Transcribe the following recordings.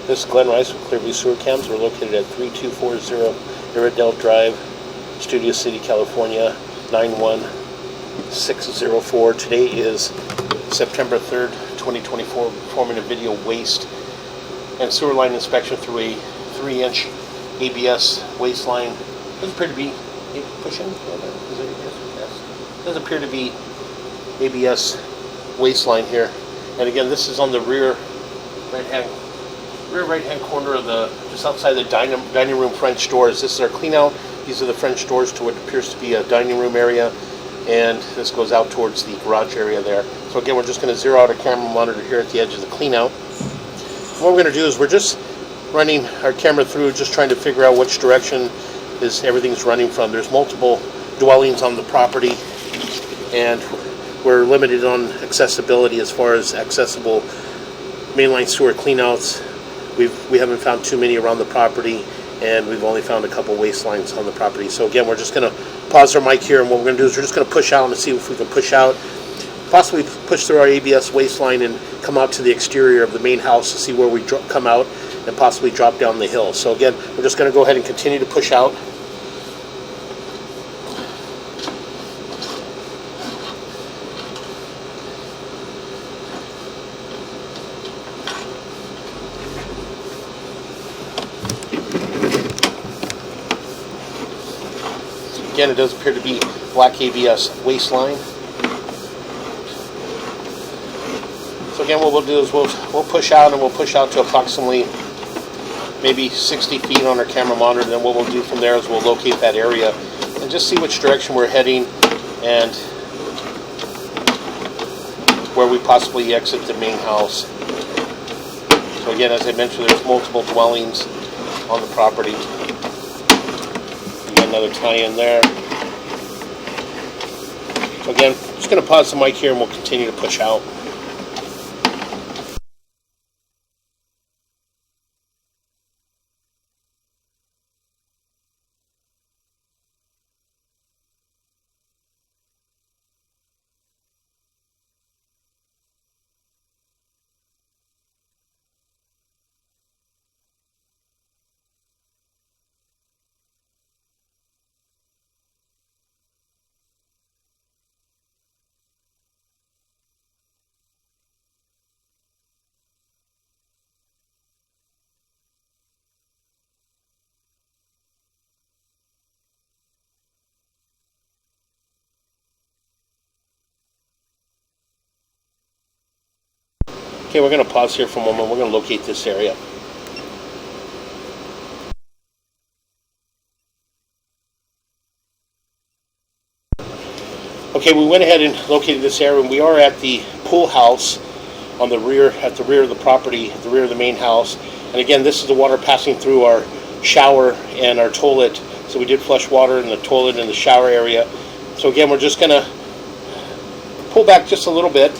This is Glenn Rice with Clearview Sewer Cams. We're located at 3240 Iredell Drive, Studio City, California, 91604. Today is September 3rd, 2024. Performing a video waste and sewer line inspection through a 3-inch ABS waste line. Doesn't appear to be pushing. Doesn't appear to be ABS waste line here. And again, this is on the rear right-hand corner of just outside the dining room French doors. This is our clean out. These are the French doors to what appears to be a dining room area, and this goes out towards the garage area there. So again, we're just going to zero out our camera monitor here at the edge of the clean out. What we're going to do is we're just running our camera through, just trying to figure out which direction everything's running from. There's multiple dwellings on the property, and we're limited on accessibility as far as accessible mainline sewer cleanouts. We haven't found too many around the property, and we've only found a couple waste lines on the property. So again, we're just going to pause our mic here, and what we're going to do is we're just going to push out and see if we can push out, possibly push through our ABS waste line and come out to the exterior of the main house to see where we come out and possibly drop down the hill. So again, we're just going to go ahead and continue to push out. Again, it does appear to be black ABS waste line. So again, what we'll do is we'll push out, and we'll push out to approximately maybe 60 feet on our camera monitor. And then what we'll do from there is we'll locate that area and just see which direction we're heading and where we possibly exit the main house. So again, as I mentioned, there's multiple dwellings on the property. Another tie-in there. So again, just going to pause the mic here and we'll continue to push out. Okay, we're going to pause here for a moment. We're going to locate this area. Okay, we went ahead and located this area, and we are at the pool house on the rear, at the rear of the property, at the rear of the main house. And again, this is the water passing through our shower and our toilet. So we did flush water in the toilet and the shower area. So again, we're just going to pull back just a little bit.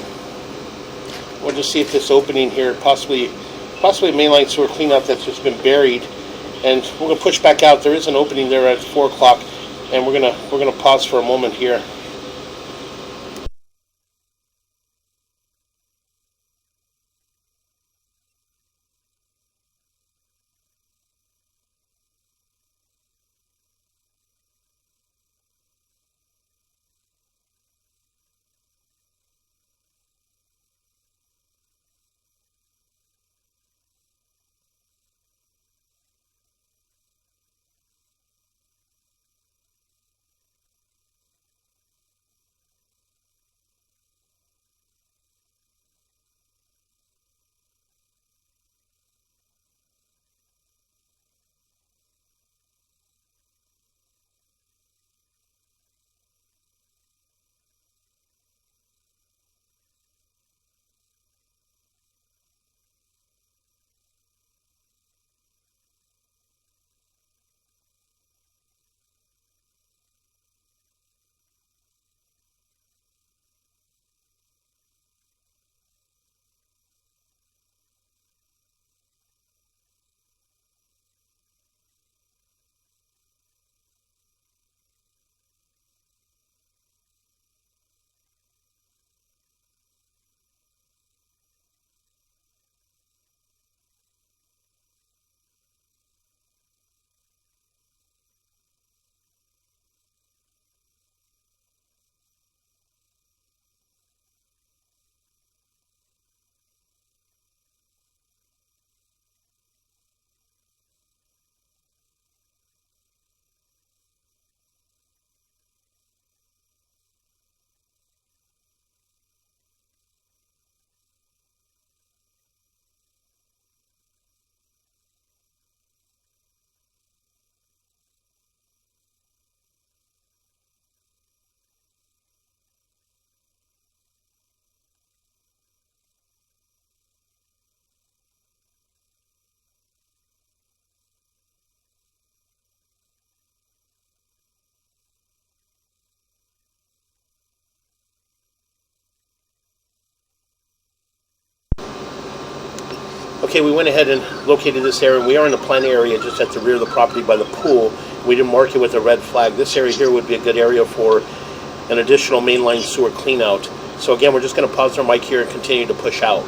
We'll just see if this opening here, possibly a mainline sewer cleanout that's just been buried, and we're going to push back out. There is an opening there at 4 o'clock, and we're gonna pause for a moment here. Okay, we went ahead and located this area, and we are in the plant area just at the rear of the property by the pool. We didn't mark it with a red flag. This area here would be a good area for an additional mainline sewer cleanout. So again, we're just going to pause our mic here and continue to push out.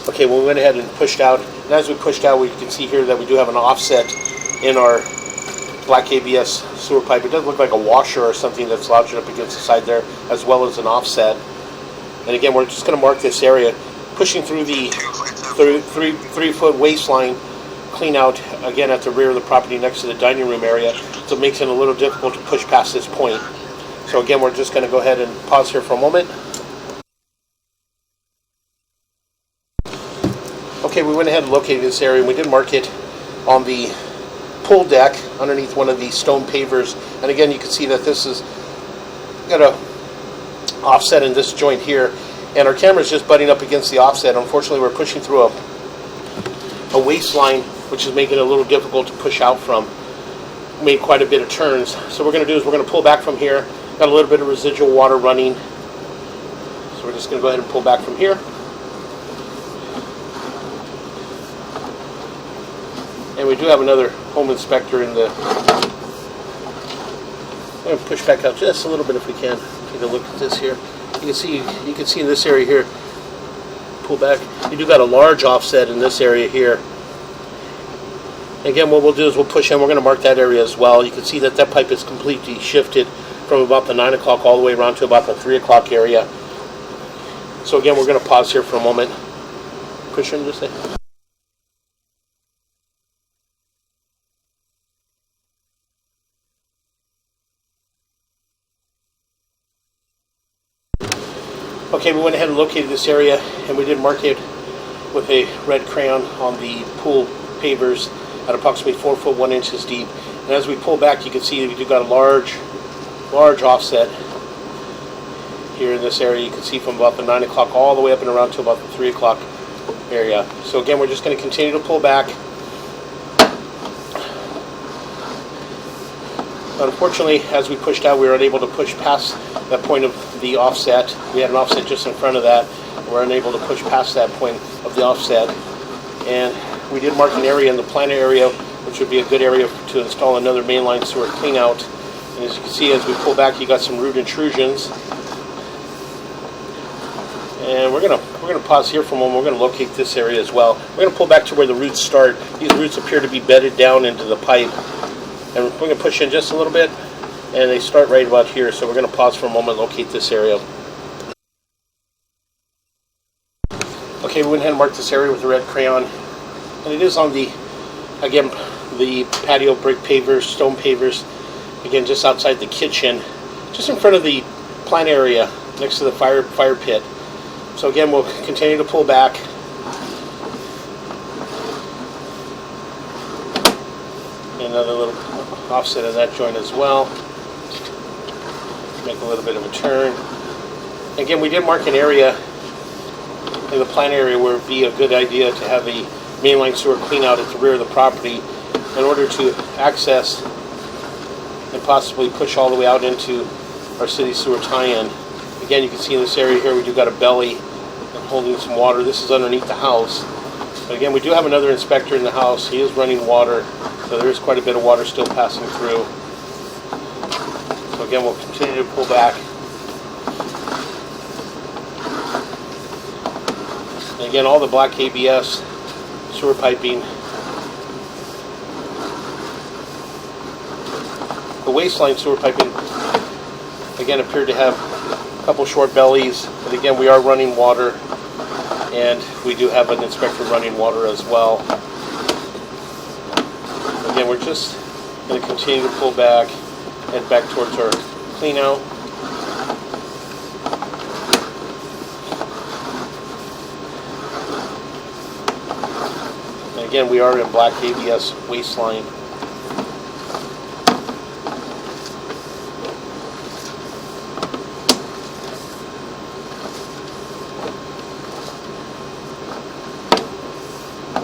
Okay, well, we went ahead and pushed out, and as we pushed out, we can see here that we do have an offset in our black ABS sewer pipe. It does look like a washer or something that's lodged up against the side there, as well as an offset. And again, we're just going to mark this area, pushing through the 3-foot waistline clean out, again, at the rear of the property next to the dining room area, so it makes it a little difficult to push past this point. So again, we're just going to go ahead and pause here for a moment. Okay, we went ahead and located this area, and we did mark it on the pool deck underneath one of the stone pavers. And again, you can see that this is got a offset in this joint here, and our camera is just butting up against the offset. Unfortunately, we're pushing through a waistline, which is making it a little difficult to push out from. Made quite a bit of turns. So what we're going to do is we're going to pull back from here. Got a little bit of residual water running, so we're just going to go ahead and pull back from here. And we do have another home inspector in the... I'm going to push back out just a little bit if we can. Take a look at this here. You can see in this area here, pull back. You do got a large offset in this area here. Again, what we'll do is we'll push in. We're going to mark that area as well. You can see that that pipe is completely shifted from about the 9 o'clock all the way around to about the 3 o'clock area. So again, we're going to pause here for a moment. Push in just a... Okay, we went ahead and located this area, and we did mark it with a red crayon on the pool pavers at approximately 4 foot 1 inches deep. And as we pull back, you can see that we've got a large offset here in this area. You can see from about the 9 o'clock all the way up and around to about the 3 o'clock area. So again, we're just going to continue to pull back. Unfortunately, as we pushed out, we were unable to push past that point of the offset. We had an offset just in front of that. We were unable to push past that point of the offset. And we did mark an area in the planter area, which would be a good area to install another mainline sewer cleanout. And as you can see, as we pull back, you got some root intrusions. And we're gonna pause here for a moment. We're gonna locate this area as well. We're gonna pull back to where the roots start. These roots appear to be bedded down into the pipe. And we're going to push in just a little bit, and they start right about here. So we're going to pause for a moment and locate this area. Okay, we went ahead and marked this area with the red crayon. And it is on the, again, the patio brick pavers, stone pavers, again, just outside the kitchen, just in front of the plant area next to the fire pit. So again, we'll continue to pull back. Another little offset of that joint as well. Make a little bit of a turn. Again, we did mark an area in the plan area where it would be a good idea to have a mainline sewer clean out at the rear of the property in order to access and possibly push all the way out into our city sewer tie-in. Again, you can see in this area here we do got a belly and holding some water. This is underneath the house. But again, we do have another inspector in the house. He is running water, so there is quite a bit of water still passing through. So again, we'll continue to pull back. And again, all the black ABS sewer piping. The waistline sewer piping, again, appeared to have a couple short bellies, but again, we are running water, and we do have an inspector running water as well. Again, we're just going to continue to pull back, head back towards our clean out. And again, we are in black ABS waistline.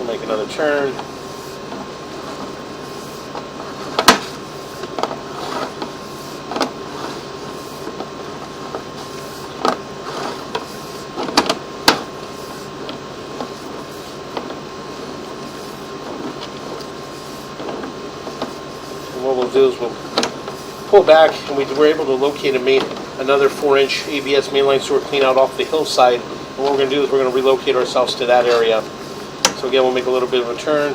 Make another turn. And what we'll do is we'll pull back, and we were able to locate another 4-inch ABS mainline sewer clean out off the hillside. And what we're going to do is we're going to relocate ourselves to that area. So again, we'll make a little bit of a turn.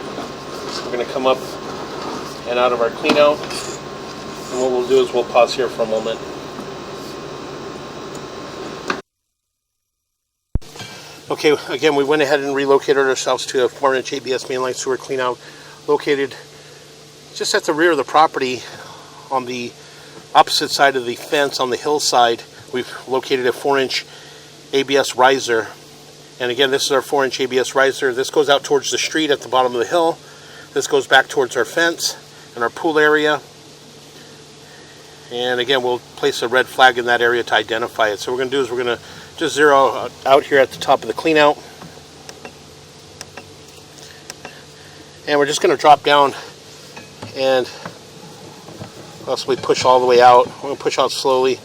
We're going to come up and out of our clean out. And what we'll do is we'll pause here for a moment. Okay, again, we went ahead and relocated ourselves to a 4-inch ABS mainline sewer clean out located just at the rear of the property on the opposite side of the fence on the hillside. We've located a 4-inch ABS riser. And again, this is our 4-inch ABS riser. This goes out towards the street at the bottom of the hill. This goes back towards our fence and our pool area. And again, we'll place a red flag in that area to identify it. So what we're going to do is we're going to just zero out here at the top of the clean out. And we're just going to drop down and possibly push all the way out. We're going to push out slowly.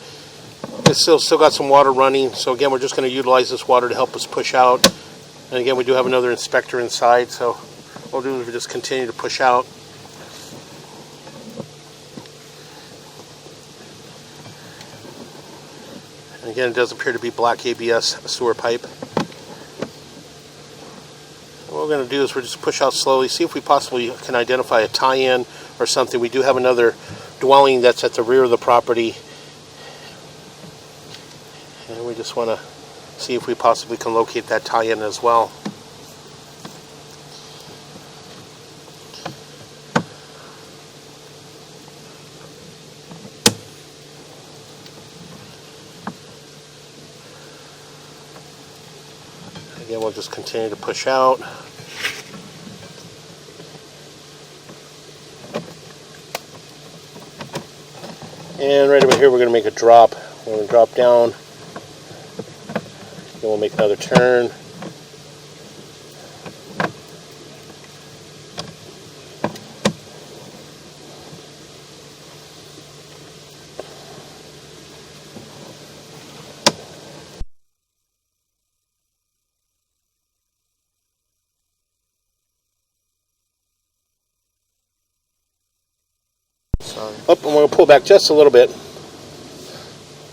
It's still got some water running, so again, we're just going to utilize this water to help us push out. And again, we do have another inspector inside, so what we'll do is we just continue to push out. And again, it does appear to be black ABS sewer pipe. What we're going to do is we're just push out slowly, see if we possibly can identify a tie-in or something. We do have another dwelling that's at the rear of the property. And we just want to see if we possibly can locate that tie-in as well. Again, we'll just continue to push out. And right over here, we're going to make a drop. We're going to drop down. Then we'll make another turn. Oh, and we're going to pull back just a little bit.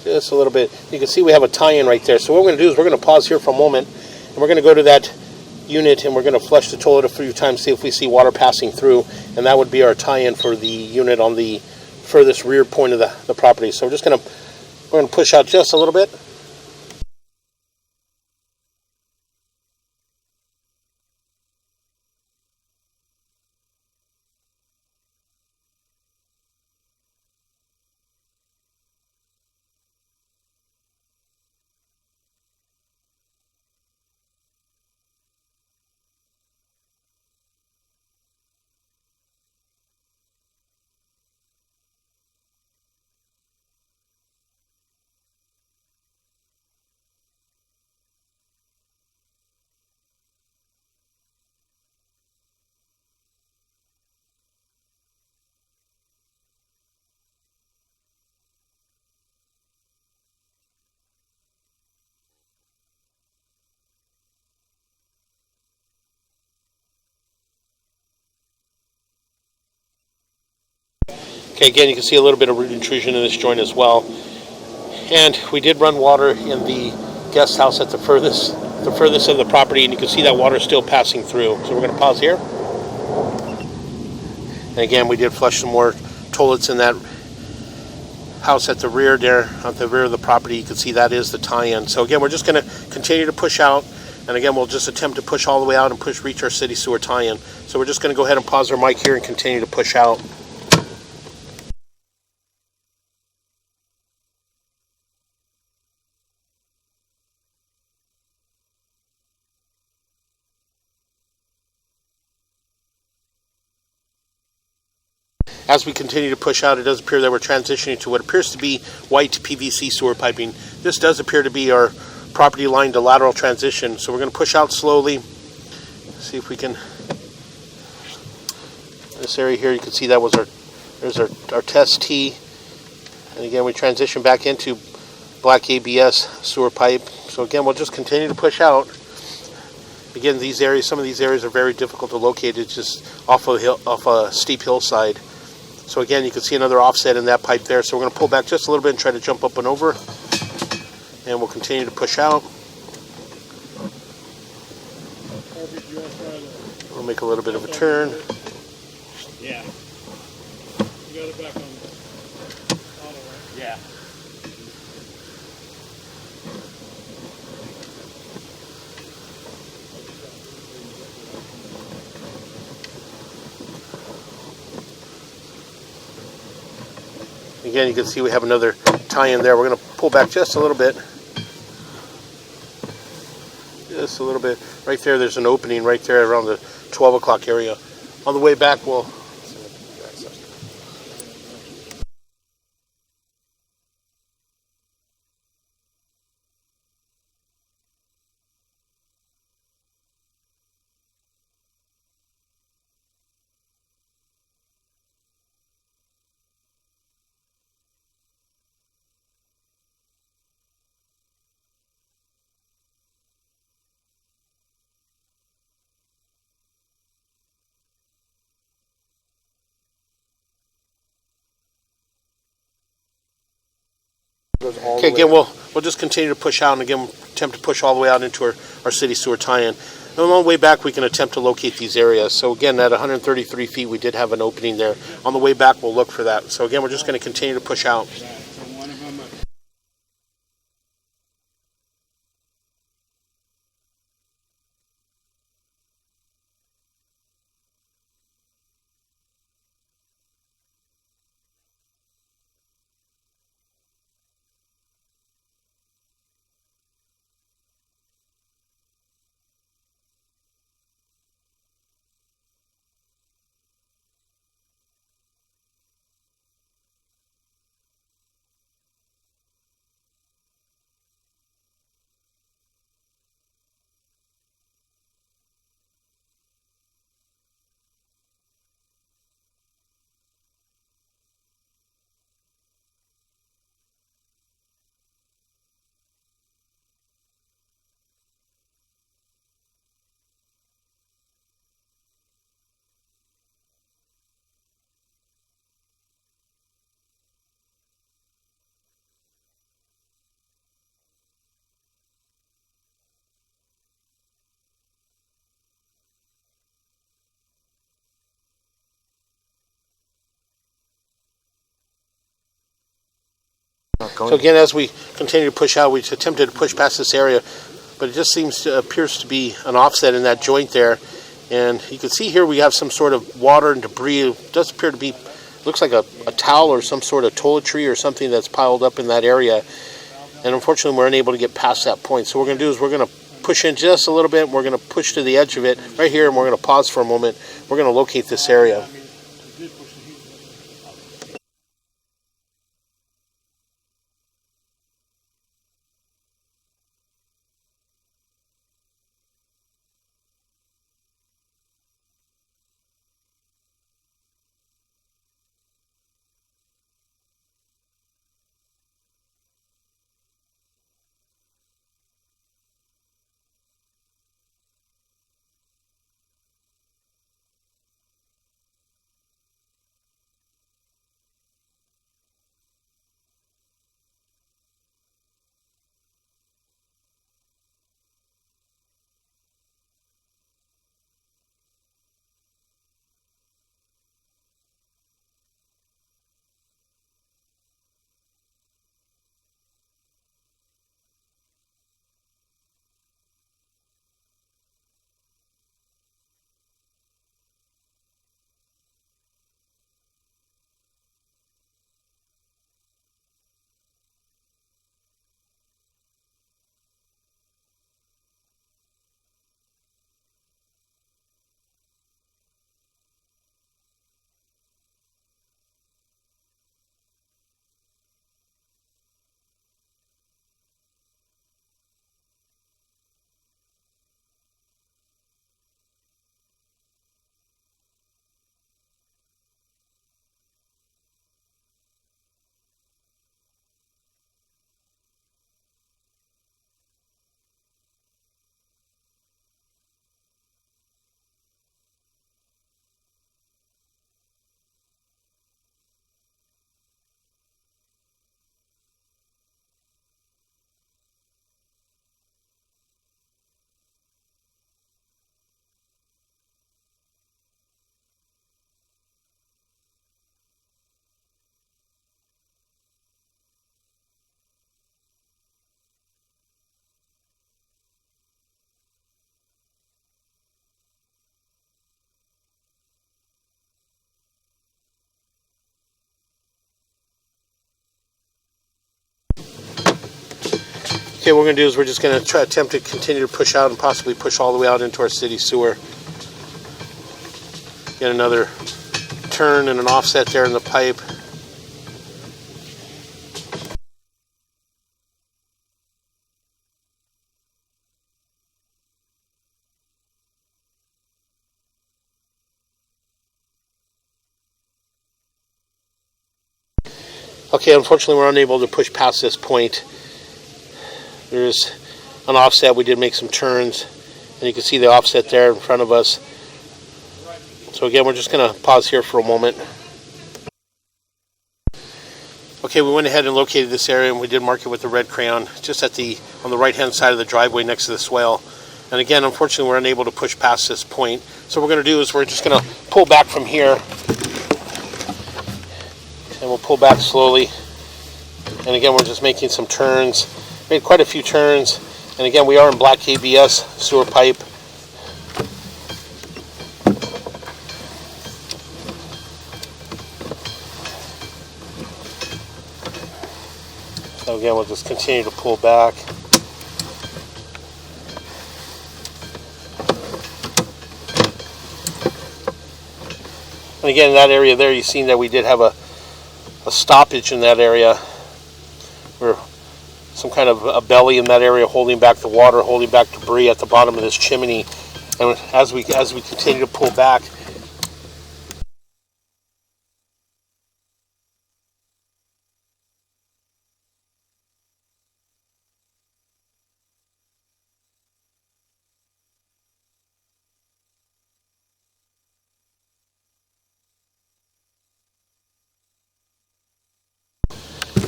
Just a little bit. You can see we have a tie-in right there. So what we're going to do is we're going to pause here for a moment, and we're going to go to that unit, and we're going to flush the toilet a few times, see if we see water passing through, and that would be our tie-in for the unit on the furthest rear point of the property. So we're going to push out just a little bit. Okay, again, you can see a little bit of root intrusion in this joint as well. And we did run water in the guest house at the furthest of the property, and you can see that water still passing through. So we're going to pause here. And again, we did flush some more toilets in that house at the rear there, at the rear of the property. You can see that is the tie-in. So again, we're just going to continue to push out, and again, we'll just attempt to push all the way out and reach our city sewer tie-in. So we're just going to go ahead and pause our mic here and continue to push out. As we continue to push out, it does appear that we're transitioning to what appears to be white PVC sewer piping. This does appear to be our property line to lateral transition. So we're going to push out slowly. See if we can. This area here, you can see that was there's our test T. And again, we transition back into black ABS sewer pipe. So again, we'll just continue to push out. Again, these areas, some of these areas are very difficult to locate. It's just off a steep hillside. So again, you can see another offset in that pipe there. So we're going to pull back just a little bit and try to jump up and over. And we'll continue to push out. We'll make a little bit of a turn. Yeah. You got it back on auto, right? Yeah. Again, you can see we have another tie-in there. We're going to pull back just a little bit. Just a little bit. Right there, there's an opening right there around the 12 o'clock area. On the way back, we'll... Okay, again, we'll just continue to push out, and again, attempt to push all the way out into our city sewer tie-in. And on the way back, we can attempt to locate these areas. So again, at 133 feet, we did have an opening there. On the way back, we'll look for that. So again, we're just going to continue to push out. So again, as we continue to push out, we attempted to push past this area, but it just appears to be an offset in that joint there. And you can see here we have some sort of water and debris. It does appear to be, looks like a towel or some sort of toiletry or something that's piled up in that area. And unfortunately, we're unable to get past that point. So what we're going to do is we're going to push in just a little bit. And we're going to push to the edge of it right here, and we're going to pause for a moment. We're going to locate this area. Okay, what we're going to do is we're just going to attempt to continue to push out and possibly push all the way out into our city sewer. Get another turn and an offset there in the pipe. Okay, unfortunately we're unable to push past this point. There's an offset. We did make some turns, and you can see the offset there in front of us. So again, we're just going to pause here for a moment. Okay, we went ahead and located this area, and we did mark it with the red crayon just on the right hand side of the driveway next to the swale. And again, unfortunately we're unable to push past this point. So what we're going to do is we're just going to pull back from here. And we'll pull back slowly. And again, we're just making some turns. Made quite a few turns. And again, we are in black ABS sewer pipe. So again, we'll just continue to pull back. And again, in that area there, you've seen that we did have a stoppage in that area, or some kind of a belly in that area holding back the water, holding back debris at the bottom of this chimney. And as we continue to pull back,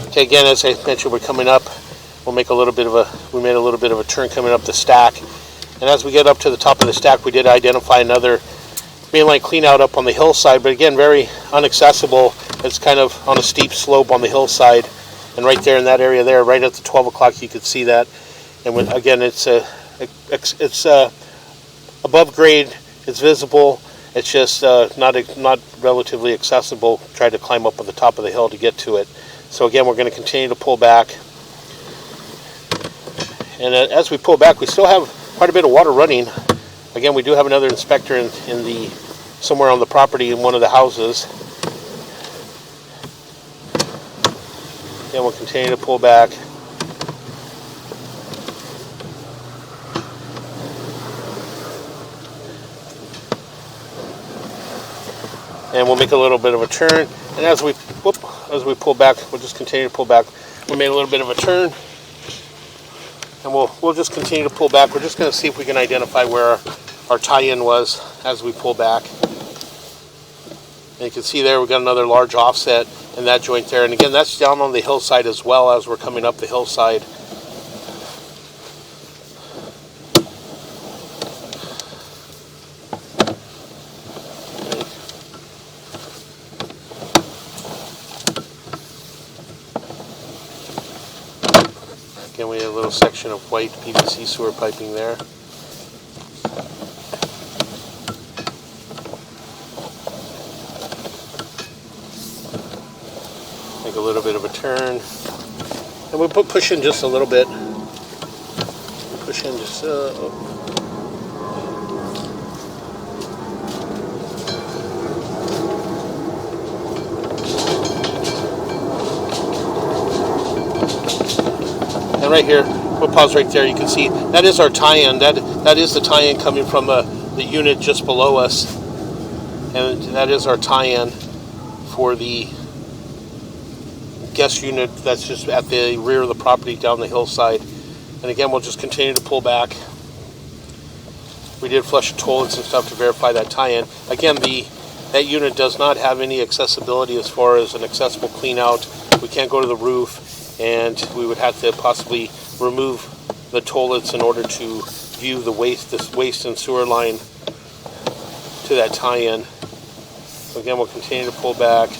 okay, again, as I mentioned, we're coming up. We made a little bit of a turn coming up the stack. And as we get up to the top of the stack, we did identify another mainline clean out up on the hillside, but again, very inaccessible. It's kind of on a steep slope on the hillside. And right there in that area there, right at the 12 o'clock, you could see that. And again, it's above grade, it's visible. It's just not relatively accessible. Try to climb up on the top of the hill to get to it. So again, we're going to continue to pull back. And as we pull back, we still have quite a bit of water running. Again, we do have another inspector somewhere on the property in one of the houses. Again, we'll continue to pull back. And we'll make a little bit of a turn. And as we pull back, we'll just continue to pull back. We made a little bit of a turn. And we'll just continue to pull back. We're just going to see if we can identify where our tie-in was as we pull back. And you can see there we've got another large offset in that joint there. And again, that's down on the hillside as well as we're coming up the hillside. Again, we have a little section of white PVC sewer piping there. Make a little bit of a turn. And we push in just a little bit. Push in just And right here, we'll pause right there. You can see that is our tie-in. That is the tie-in coming from the unit just below us, and that is our tie-in for the guest unit that's just at the rear of the property down the hillside. And again, we'll just continue to pull back. We did flush the toilets and stuff to verify that tie-in. Again, that unit does not have any accessibility as far as an accessible clean out. We can't go to the roof, and we would have to possibly remove the toilets in order to view the waste and sewer line to that tie-in. So again, we'll continue to pull back.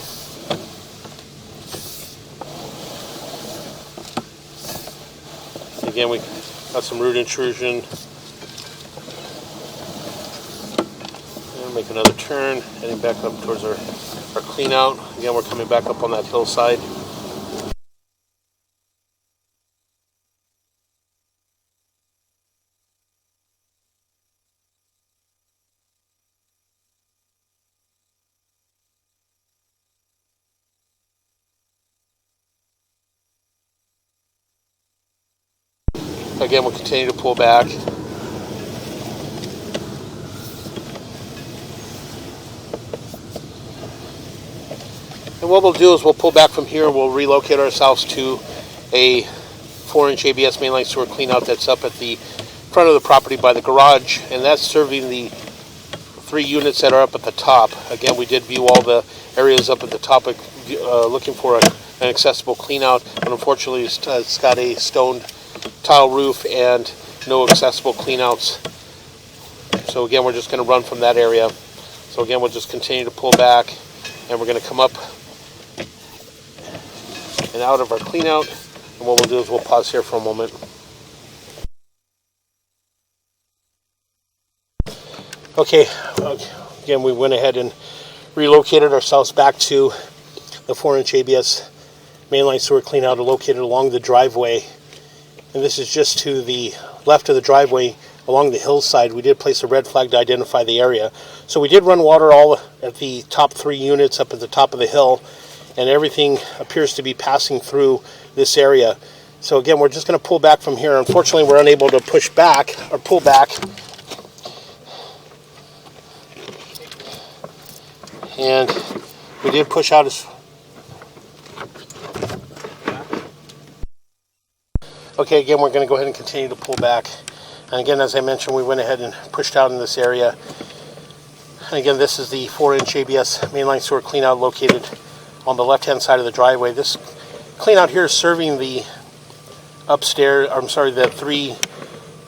Again, we got some root intrusion. And make another turn, heading back up towards our clean out. Again, we're coming back up on that hillside. Again, we'll continue to pull back. And what we'll do is we'll pull back from here. We'll relocate ourselves to a 4-inch ABS mainline sewer cleanout that's up at the front of the property by the garage, and that's serving the 3 units that are up at the top. Again, we did view all the areas up at the top, looking for an accessible cleanout, but unfortunately it's got a stone tile roof and no accessible cleanouts. So again, we're just going to run from that area. So again, we'll just continue to pull back, and we're going to come up and out of our cleanout. And what we'll do is we'll pause here for a moment. Okay, again, we went ahead and relocated ourselves back to the 4-inch ABS mainline sewer cleanout located along the driveway. And this is just to the left of the driveway along the hillside. We did place a red flag to identify the area. So we did run water all at the top 3 units up at the top of the hill, and everything appears to be passing through this area. So again, we're just going to pull back from here. Unfortunately, we're unable to push back or pull back. And we did push out as... Okay, again, we're going to go ahead and continue to pull back. And again, as I mentioned, we went ahead and pushed out in this area. And again, this is the 4-inch ABS mainline sewer cleanout located on the left-hand side of the driveway. This cleanout here is serving the the 3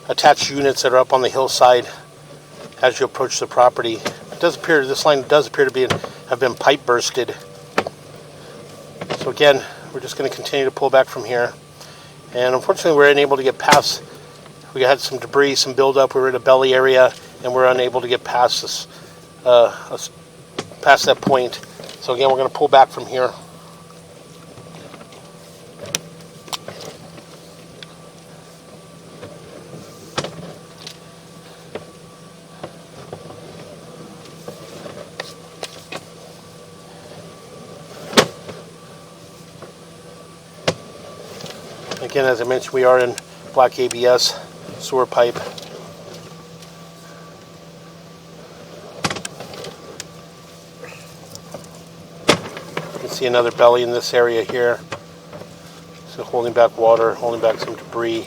attached units that are up on the hillside as you approach the property. It does appear, this line does appear to have been pipe bursted. So again, we're just going to continue to pull back from here. And unfortunately, we're unable to get past. We had some debris, some buildup. We were in a belly area, and we're unable to get past this, past that point. So again, we're going to pull back from here. Again, as I mentioned, we are in black ABS sewer pipe. You can see another belly in this area here. So holding back water, holding back some debris,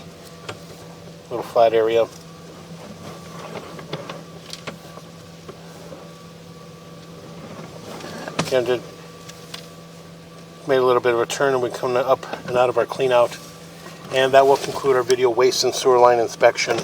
little flat area. Again, made a little bit of a turn, and we come up and out of our clean out. And that will conclude our video waste and sewer line inspection.